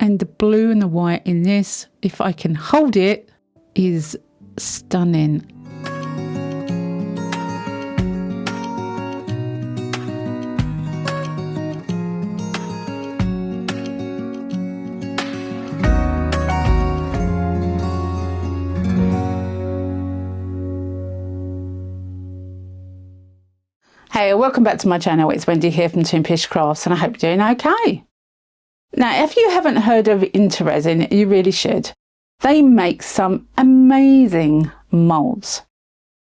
And the blue and the white in this, if I can hold it, is stunning. Hey, welcome back to my channel. It's Wendy here from Toonpish Crafts, and I hope you're doing okay. Now, if you haven't heard of Resin, you really should. They make some amazing moulds.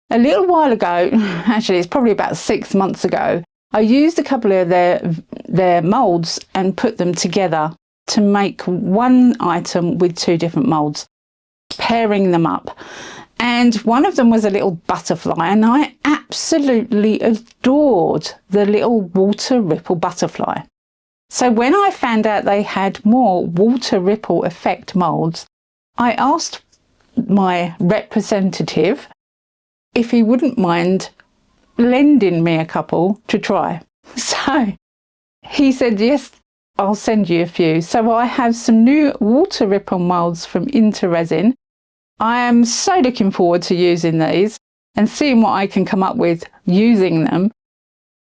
A little while ago, actually it's probably about 6 months ago, I used a couple of their moulds and put them together to make one item with 2 different moulds, pairing them up. And one of them was a little butterfly, and I absolutely adored the little water ripple butterfly. So when I found out they had more water ripple effect moulds, I asked my representative if he wouldn't mind lending me a couple to try. So he said, yes, I'll send you a few. So I have some new water ripple moulds from Resin. I am so looking forward to using these and seeing what I can come up with using them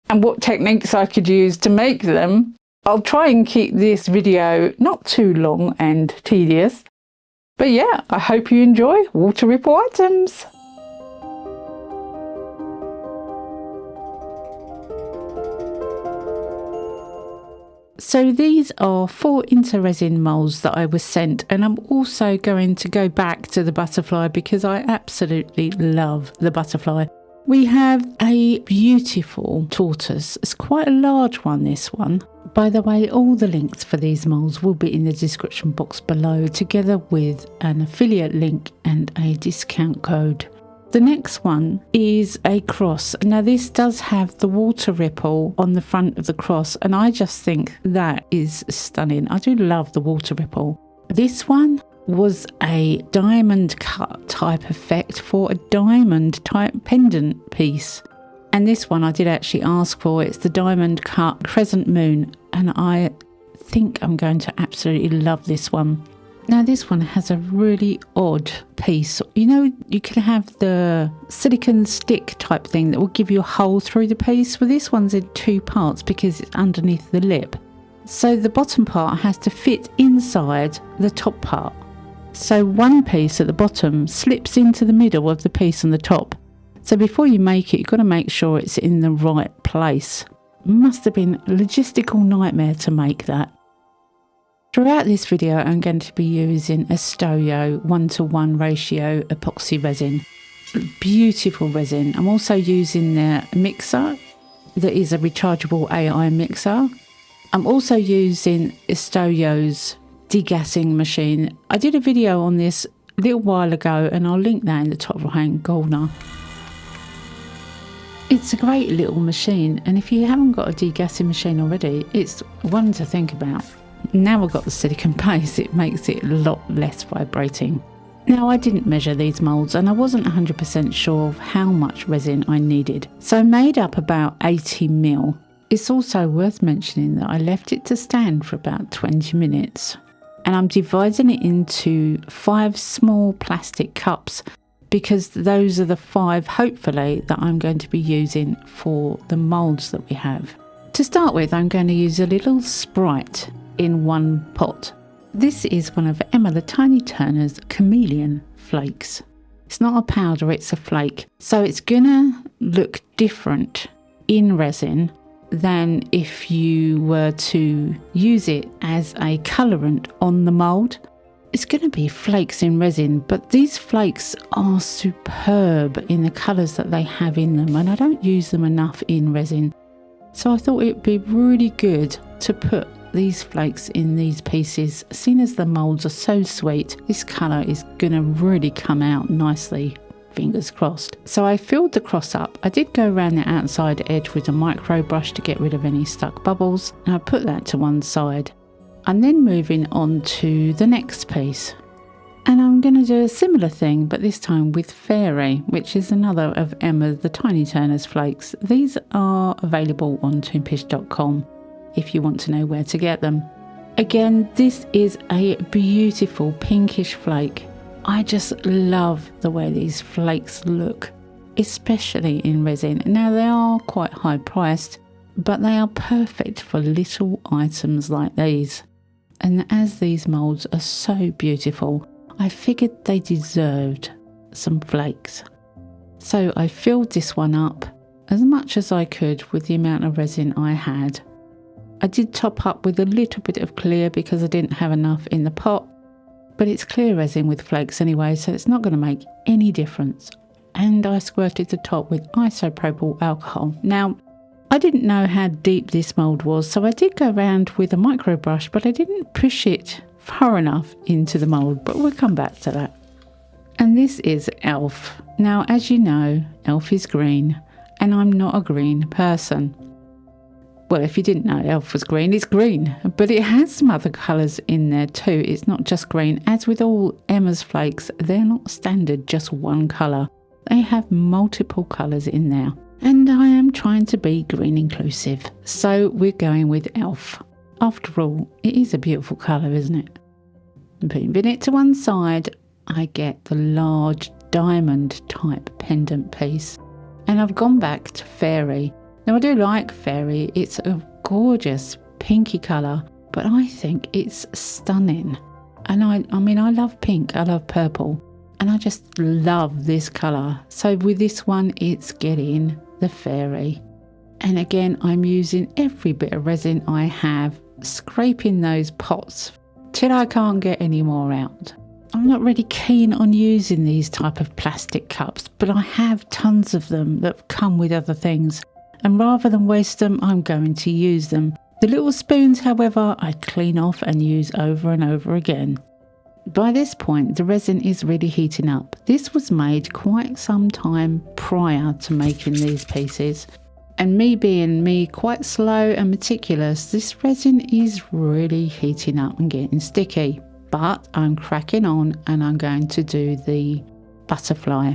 and what techniques I could use to make them. I'll try and keep this video not too long and tedious. But yeah, I hope you enjoy water ripple items. So these are 4 Resin moulds that I was sent, and I'm also going to go back to the butterfly because I absolutely love the butterfly. We have a beautiful tortoise. It's quite a large one, this one. By the way, all the links for these moulds will be in the description box below, together with an affiliate link and a discount code. The next one is a cross. Now this does have the water ripple on the front of the cross, and I just think that is stunning. I do love the water ripple. This one was a diamond cut type effect for a diamond type pendant piece. And this one I did actually ask for. It's the diamond cut crescent moon, and I think I'm going to absolutely love this one. Now this one has a really odd piece. You know, you can have the silicone stick type thing that will give you a hole through the piece. Well, this one's in 2 parts because it's underneath the lip. So the bottom part has to fit inside the top part. So one piece at the bottom slips into the middle of the piece on the top. So before you make it, you've got to make sure it's in the right place. Must have been a logistical nightmare to make that. Throughout this video, I'm going to be using a Stoyo 1:1 ratio epoxy resin. Beautiful resin. I'm also using their mixer that is a rechargeable AI mixer. I'm also using Stoyo's degassing machine. I did a video on this a little while ago, and I'll link that in the top right hand corner. It's a great little machine, and if you haven't got a degassing machine already, it's one to think about. Now I've got the silicone base, it makes it a lot less vibrating. Now I didn't measure these moulds, and I wasn't 100% sure of how much resin I needed, so I made up about 80 ml. It's also worth mentioning that I left it to stand for about 20 minutes, and I'm dividing it into 5 small plastic cups because those are the 5, hopefully, that I'm going to be using for the moulds that we have. To start with, I'm going to use a little Sprite in one pot. This is one of Emma the Tiny Turner's chameleon flakes. It's not a powder, it's a flake. So it's gonna look different in resin than if you were to use it as a colorant on the mould. It's going to be flakes in resin, but these flakes are superb in the colours that they have in them, and I don't use them enough in resin. So I thought it would be really good to put these flakes in these pieces. Seeing as the moulds are so sweet, this colour is going to really come out nicely, fingers crossed. So I filled the cross up. I did go around the outside edge with a micro brush to get rid of any stuck bubbles, and I put that to one side. I'm then moving on to the next piece, and I'm going to do a similar thing, but this time with Fairy, which is another of Emma the Tiny Turner's flakes. These are available on toonpish.com if you want to know where to get them. Again, this is a beautiful pinkish flake. I just love the way these flakes look, especially in resin. Now they are quite high priced, but they are perfect for little items like these. And as these moulds are so beautiful, I figured they deserved some flakes. So I filled this one up as much as I could with the amount of resin I had. I did top up with a little bit of clear because I didn't have enough in the pot, but it's clear resin with flakes anyway, so it's not going to make any difference. And I squirted the top with isopropyl alcohol. Now, I didn't know how deep this mould was, so I did go around with a micro brush, but I didn't push it far enough into the mould, but we'll come back to that. And this is Elf. Now, as you know, Elf is green, and I'm not a green person. Well, if you didn't know Elf was green, it's green, but it has some other colours in there too. It's not just green. As with all Emma's flakes, they're not standard just one colour. They have multiple colours in there. And I am trying to be green inclusive, so we're going with Elf. After all, it is a beautiful colour, isn't it? Moving it to one side, I get the large diamond type pendant piece. And I've gone back to fairy. Now I do like fairy, it's a gorgeous pinky colour, but I think it's stunning. And I mean, I love pink, I love purple, and I just love this colour. So with this one, it's getting the fairy. And again, I'm using every bit of resin I have, scraping those pots till I can't get any more out. I'm not really keen on using these type of plastic cups, but I have tons of them that come with other things. And rather than waste them, I'm going to use them. The little spoons, however, I clean off and use over and over again. By this point, the resin is really heating up. This was made quite some time prior to making these pieces. And me being me, quite slow and meticulous, this resin is really heating up and getting sticky. But I'm cracking on and I'm going to do the butterfly.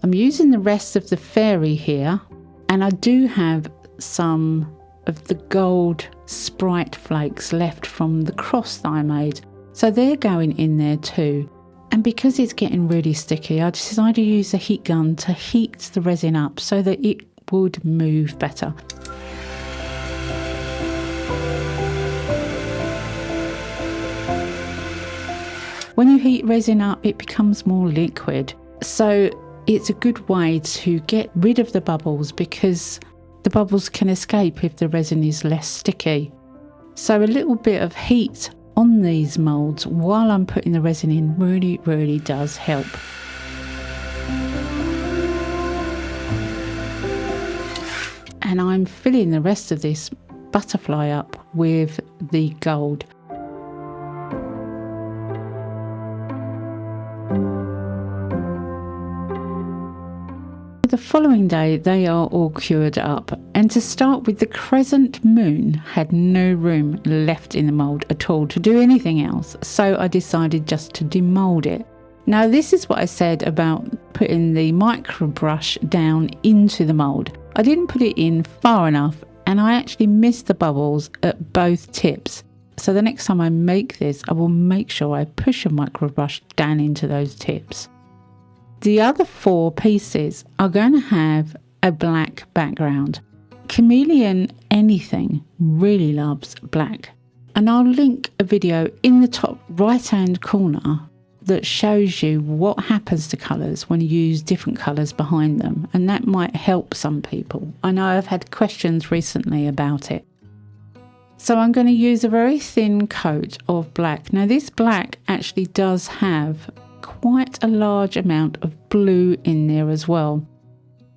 I'm using the rest of the fairy here, and I do have some of the gold sprite flakes left from the cross that I made. So they're going in there too. And because it's getting really sticky, I decided to use a heat gun to heat the resin up so that it would move better. When you heat resin up, it becomes more liquid. So it's a good way to get rid of the bubbles because the bubbles can escape if the resin is less sticky. So a little bit of heat on these moulds while I'm putting the resin in really does help. And I'm filling the rest of this butterfly up with the gold. The following day they are all cured up, and to start with, the crescent moon had no room left in the mould at all to do anything else, so I decided just to demold it. Now this is what I said about putting the micro brush down into the mould. I didn't put it in far enough and I actually missed the bubbles at both tips. So the next time I make this, I will make sure I push a micro brush down into those tips. The other 4 pieces are going to have a black background. Chameleon anything really loves black. And I'll link a video in the top right hand corner that shows you what happens to colours when you use different colours behind them. And that might help some people. I know I've had questions recently about it. So I'm going to use a very thin coat of black. Now this black actually does have quite a large amount of blue in there as well,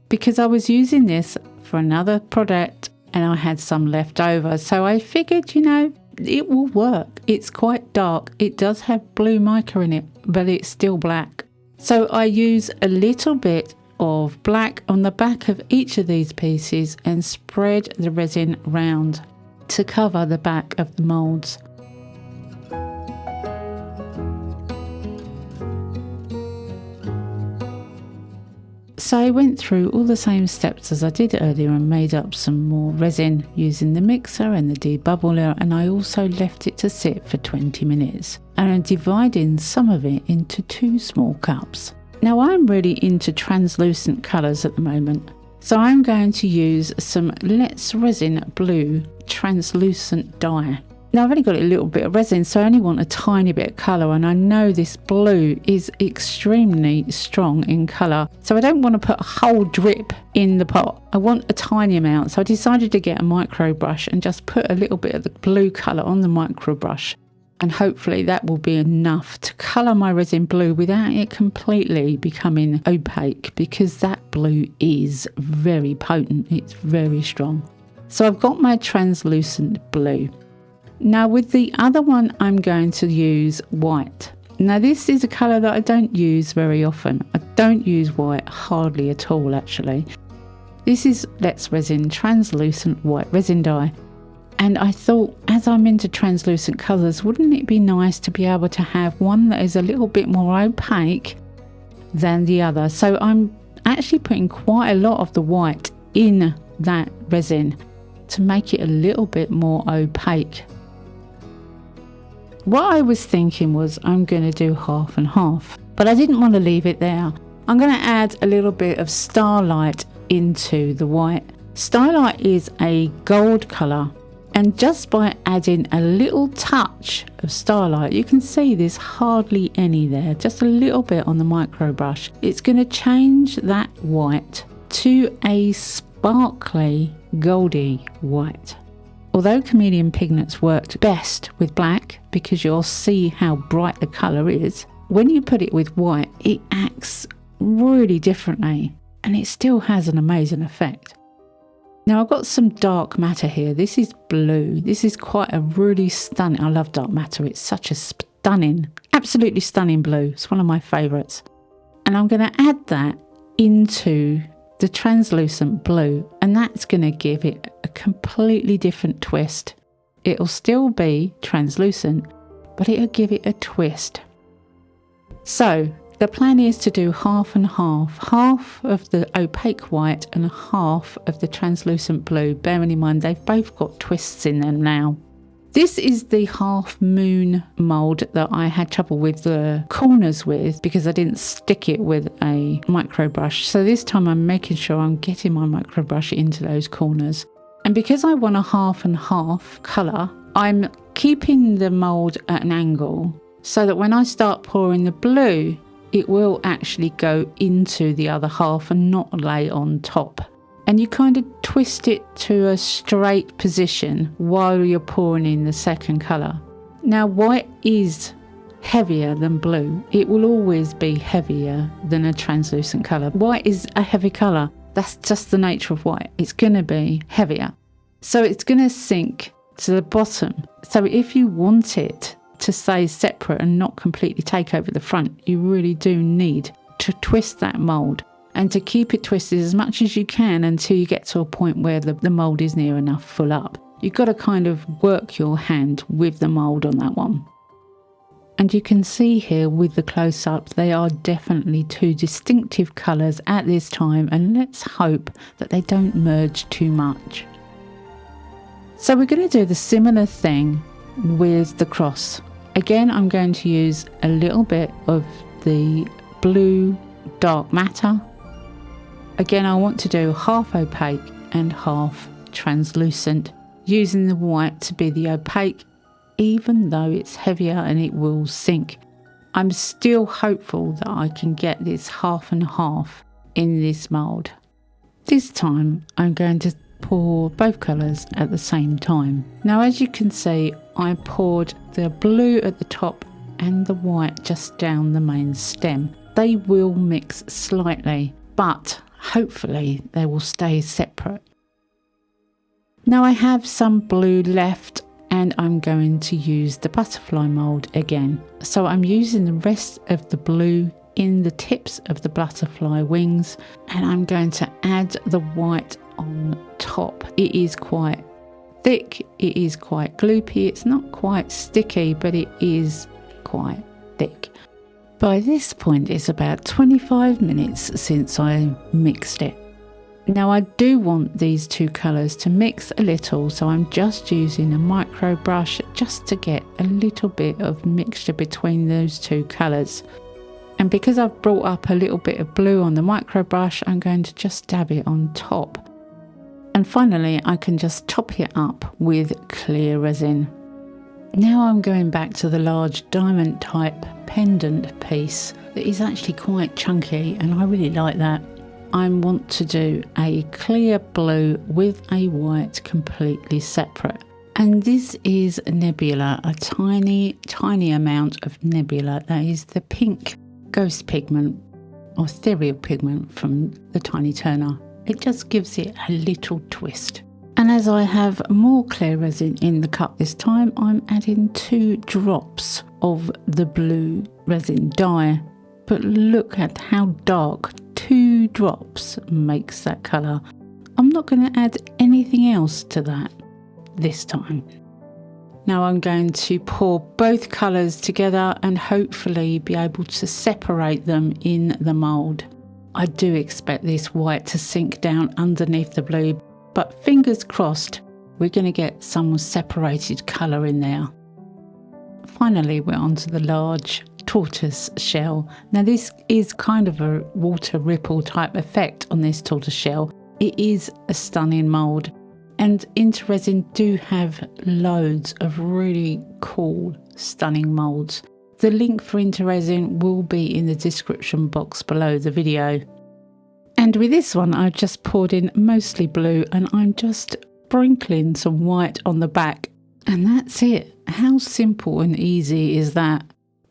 because I was using this for another product and I had some left over, so I figured, you know, it will work. It's quite dark, it does have blue mica in it, but it's still black. So I use a little bit of black on the back of each of these pieces and spread the resin round to cover the back of the moulds. So I went through all the same steps as I did earlier and made up some more resin using the mixer and the debubbler, and I also left it to sit for 20 minutes. And I'm dividing some of it into 2 small cups. Now I'm really into translucent colours at the moment, so I'm going to use some Let's Resin Blue translucent dye. Now I've only got a little bit of resin, so I only want a tiny bit of colour, and I know this blue is extremely strong in colour, so I don't want to put a whole drip in the pot. I want a tiny amount, so I decided to get a micro brush and just put a little bit of the blue colour on the micro brush, and hopefully that will be enough to colour my resin blue without it completely becoming opaque, because that blue is very potent, it's very strong. So I've got my translucent blue. Now with the other one I'm going to use white. Now this is a colour that I don't use very often. I don't use white hardly at all actually. This is Let's Resin translucent white resin dye. And I thought, as I'm into translucent colours, wouldn't it be nice to be able to have one that is a little bit more opaque than the other? So I'm actually putting quite a lot of the white in that resin to make it a little bit more opaque. What I was thinking was I'm going to do half and half, but I didn't want to leave it there. I'm going to add a little bit of Starlight into the white. Starlight is a gold colour, and just by adding a little touch of Starlight, you can see there's hardly any there, just a little bit on the micro brush. It's going to change that white to a sparkly goldy white. Although chameleon pigments worked best with black, because you'll see how bright the colour is, when you put it with white, it acts really differently, and it still has an amazing effect. Now I've got some dark matter here. This is blue. This is quite a really stunning, I love dark matter. It's such a stunning, absolutely stunning blue. It's one of my favourites. And I'm going to add that into the translucent blue, and that's going to give it a completely different twist. It'll still be translucent, but it'll give it a twist. So the plan is to do half and half of the opaque white and half of the translucent blue, bearing in mind they've both got twists in them now. This is the half moon mould that I had trouble with the corners with because I didn't stick it with a micro brush. So this time I'm making sure I'm getting my micro brush into those corners. And because I want a half and half colour, I'm keeping the mould at an angle so that when I start pouring the blue, it will actually go into the other half and not lay on top. And you kind of twist it to a straight position while you're pouring in the second colour. Now white is heavier than blue. It will always be heavier than a translucent colour. White is a heavy colour. That's just the nature of white. It's going to be heavier. So it's going to sink to the bottom. So if you want it to stay separate and not completely take over the front, you really do need to twist that mould. And to keep it twisted as much as you can until you get to a point where the mould is near enough full up. You've got to kind of work your hand with the mould on that one. And you can see here with the close-up, they are definitely 2 distinctive colours at this time, and let's hope that they don't merge too much. So we're going to do the similar thing with the cross. Again, I'm going to use a little bit of the blue dark matter. Again, I want to do half opaque and half translucent, using the white to be the opaque, even though it's heavier and it will sink. I'm still hopeful that I can get this half and half in this mould. This time I'm going to pour both colours at the same time. Now as you can see, I poured the blue at the top and the white just down the main stem. They will mix slightly, but hopefully they will stay separate. Now I have some blue left and I'm going to use the butterfly mould again. So I'm using the rest of the blue in the tips of the butterfly wings, and I'm going to add the white on top. It is quite thick, it is quite gloopy, it's not quite sticky, but it is quite thick. By this point it's about 25 minutes since I mixed it. Now I do want these two colours to mix a little, so I'm just using a micro brush just to get a little bit of mixture between those two colours. And because I've brought up a little bit of blue on the micro brush, I'm going to just dab it on top. And finally I can just top it up with clear resin. Now I'm going back to the large diamond type pendant piece that is actually quite chunky, and I really like that. I want to do a clear blue with a white completely separate. And this is Nebula, a tiny amount of Nebula. That is the pink ghost pigment or ethereal pigment from the Tiny Turner. It just gives it a little twist. And as I have more clear resin in the cup this time, I'm adding 2 drops of the blue resin dye. But look at how dark 2 drops makes that colour. I'm not going to add anything else to that this time. Now I'm going to pour both colours together and hopefully be able to separate them in the mould. I do expect this white to sink down underneath the blue, but fingers crossed we're going to get some separated colour in there. Finally we're onto the large tortoise shell. Now this is kind of a water ripple type effect on this tortoise shell. It is a stunning mould, and InterResin do have loads of really cool stunning moulds. The link for InterResin will be in the description box below the video. And with this one I've just poured in mostly blue, and I'm just sprinkling some white on the back, and that's it. How simple and easy is that?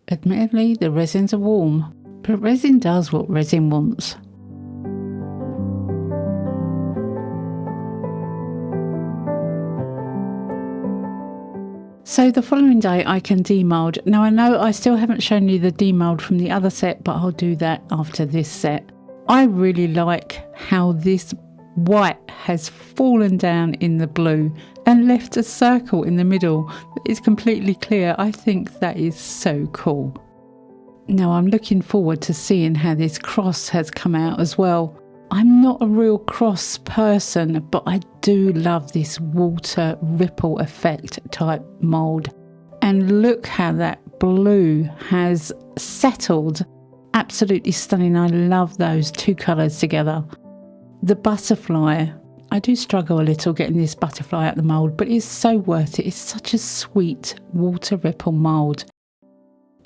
Admittedly the resins are warm, but resin does what resin wants. So the following day I can demold. Now I know I still haven't shown you the demold from the other set, but I'll do that after this set. I really like how this white has fallen down in the blue and left a circle in the middle that is completely clear. I think that is so cool. Now I'm looking forward to seeing how this cross has come out as well. I'm not a real cross person, but I do love this water ripple effect type mould. And look how that blue has settled. Absolutely stunning. I love those 2 colours together. The butterfly, I do struggle a little getting this butterfly out the mould, but it's so worth it. It's such a sweet water ripple mould.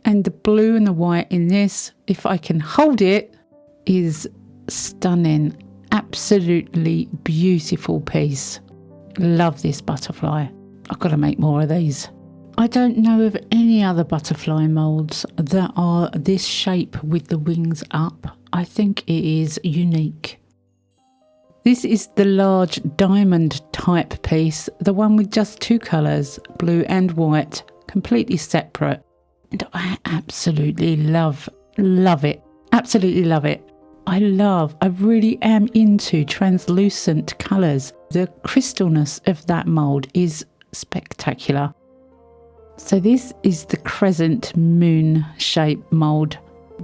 And the blue and the white in this, if I can hold it, is stunning. Absolutely beautiful piece. Love this butterfly. I've got to make more of these. I don't know of any other butterfly moulds that are this shape with the wings up. I think it is unique. This is the large diamond type piece, the one with just 2 colours, blue and white, completely separate. And I absolutely love it. Absolutely love it. I really am into translucent colours. The crystalness of that mould is spectacular. So this is the crescent moon shape mould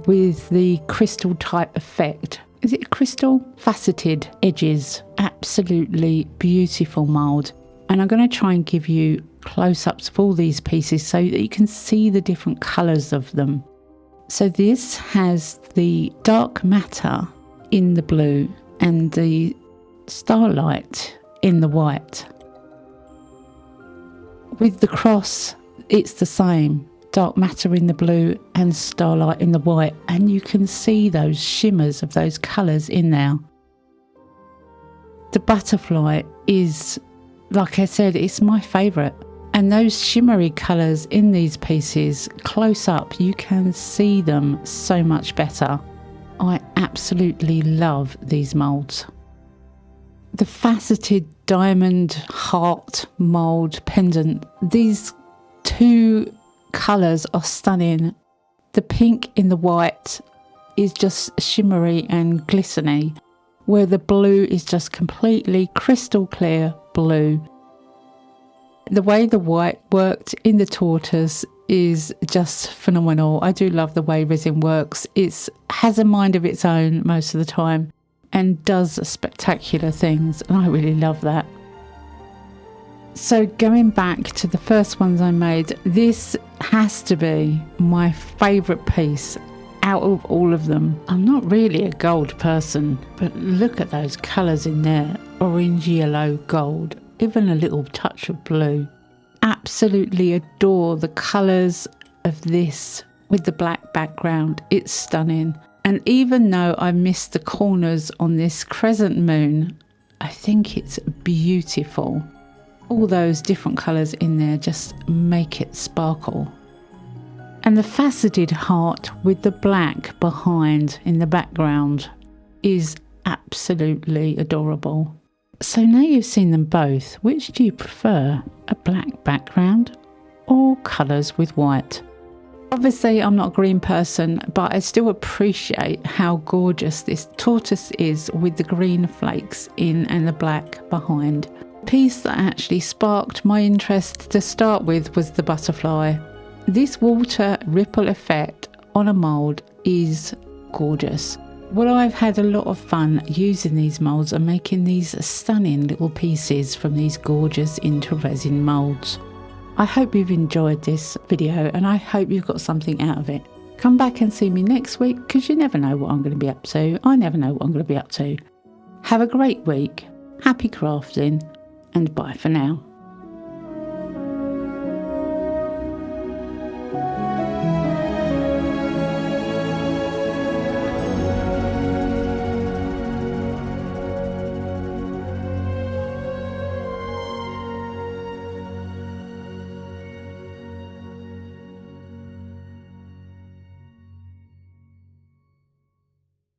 with the crystal type effect. Is it crystal? Faceted edges. Absolutely beautiful mould. And I'm going to try and give you close-ups of all these pieces so that you can see the different colours of them. So this has the dark matter in the blue and the starlight in the white. With the cross, it's the same. Dark matter in the blue and starlight in the white, and you can see those shimmers of those colours in there. The butterfly is, like I said, it's my favourite. And those shimmery colours in these pieces, close up, you can see them so much better. I absolutely love these moulds. The faceted diamond heart mould pendant, these 2 colours are stunning. The pink in the white is just shimmery and glistening, where the blue is just completely crystal clear blue. The way the white worked in the tortoise is just phenomenal. I do love the way resin works. It has a mind of its own most of the time and does spectacular things, and I really love that. So going back to the first ones I made, this has to be my favourite piece out of all of them. I'm not really a gold person, but look at those colours in there. Orange, yellow, gold, even a little touch of blue. Absolutely adore the colours of this with the black background. It's stunning. And even though I missed the corners on this crescent moon, I think it's beautiful. All those different colours in there just make it sparkle. And the faceted heart with the black behind in the background is absolutely adorable. So now you've seen them both, which do you prefer? A black background or colours with white? Obviously I'm not a green person, but I still appreciate how gorgeous this tortoise is with the green flakes in and the black behind. The piece that actually sparked my interest to start with was the butterfly. This water ripple effect on a mould is gorgeous. Well, I've had a lot of fun using these moulds and making these stunning little pieces from these gorgeous resin moulds. I hope you've enjoyed this video and I hope you've got something out of it. Come back and see me next week because you never know what I'm going to be up to. I never know what I'm going to be up to. Have a great week, happy crafting, and bye for now.